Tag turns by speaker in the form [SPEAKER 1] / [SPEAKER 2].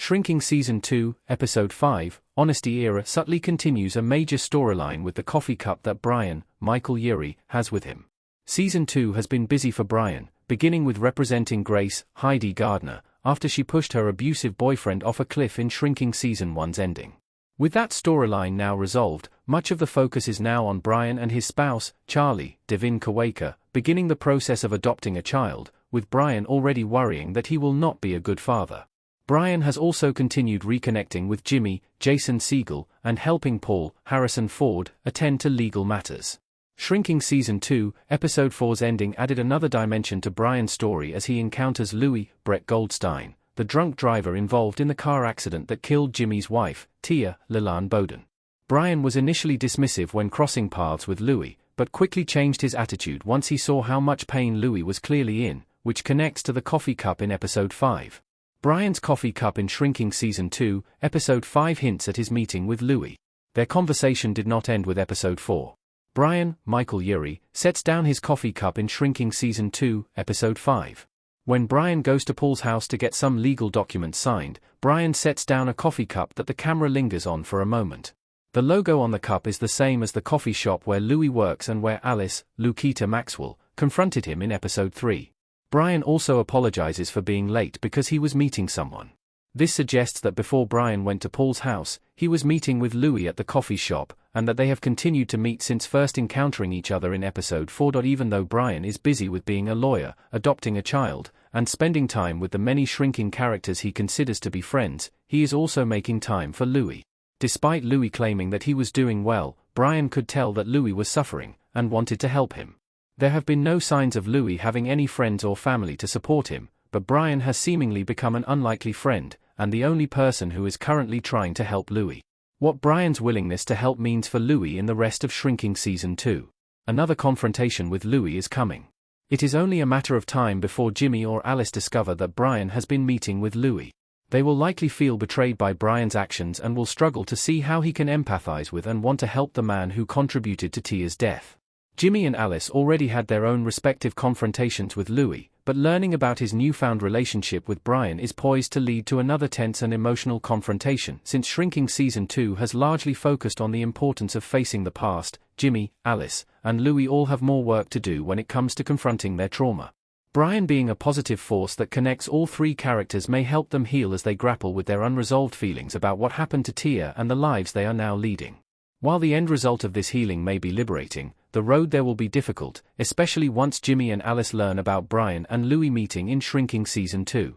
[SPEAKER 1] Shrinking Season 2, Episode 5, Honesty Era subtly continues a major storyline with the coffee cup that Brian, Michael Urie, has with him. Season 2 has been busy for Brian, beginning with representing Grace, Heidi Gardner, after she pushed her abusive boyfriend off a cliff in Shrinking Season 1's ending. With that storyline now resolved, much of the focus is now on Brian and his spouse, Charlie, Devin Kawaka, beginning the process of adopting a child, with Brian already worrying that he will not be a good father. Brian has also continued reconnecting with Jimmy, Jason Segel, and helping Paul, Harrison Ford, attend to legal matters. Shrinking Season 2, Episode 4's ending added another dimension to Brian's story as he encounters Louis, Brett Goldstein, the drunk driver involved in the car accident that killed Jimmy's wife, Tia, Leland Bowden. Brian was initially dismissive when crossing paths with Louis, but quickly changed his attitude once he saw how much pain Louis was clearly in, which connects to the coffee cup in Episode 5. Brian's coffee cup in Shrinking Season 2, Episode 5 hints at his meeting with Louis. Their conversation did not end with Episode 4. Brian, Michael Urie, sets down his coffee cup in Shrinking Season 2, Episode 5. When Brian goes to Paul's house to get some legal documents signed, Brian sets down a coffee cup that the camera lingers on for a moment. The logo on the cup is the same as the coffee shop where Louis works and where Alice, Lukita Maxwell, confronted him in Episode 3. Brian also apologizes for being late because he was meeting someone. This suggests that before Brian went to Paul's house, he was meeting with Louis at the coffee shop, and that they have continued to meet since first encountering each other in Episode 4. Even though Brian is busy with being a lawyer, adopting a child, and spending time with the many shrinking characters he considers to be friends, he is also making time for Louis. Despite Louis claiming that he was doing well, Brian could tell that Louis was suffering, and wanted to help him. There have been no signs of Louis having any friends or family to support him, but Brian has seemingly become an unlikely friend, and the only person who is currently trying to help Louis. What Brian's willingness to help means for Louis in the rest of Shrinking Season 2. Another confrontation with Louis is coming. It is only a matter of time before Jimmy or Alice discover that Brian has been meeting with Louis. They will likely feel betrayed by Brian's actions and will struggle to see how he can empathize with and want to help the man who contributed to Tia's death. Jimmy and Alice already had their own respective confrontations with Louis, but learning about his newfound relationship with Brian is poised to lead to another tense and emotional confrontation. Since Shrinking Season 2 has largely focused on the importance of facing the past, Jimmy, Alice, and Louis all have more work to do when it comes to confronting their trauma. Brian being a positive force that connects all three characters may help them heal as they grapple with their unresolved feelings about what happened to Tia and the lives they are now leading. While the end result of this healing may be liberating, the road there will be difficult, especially once Jimmy and Alice learn about Brian and Louis meeting in Shrinking Season 2.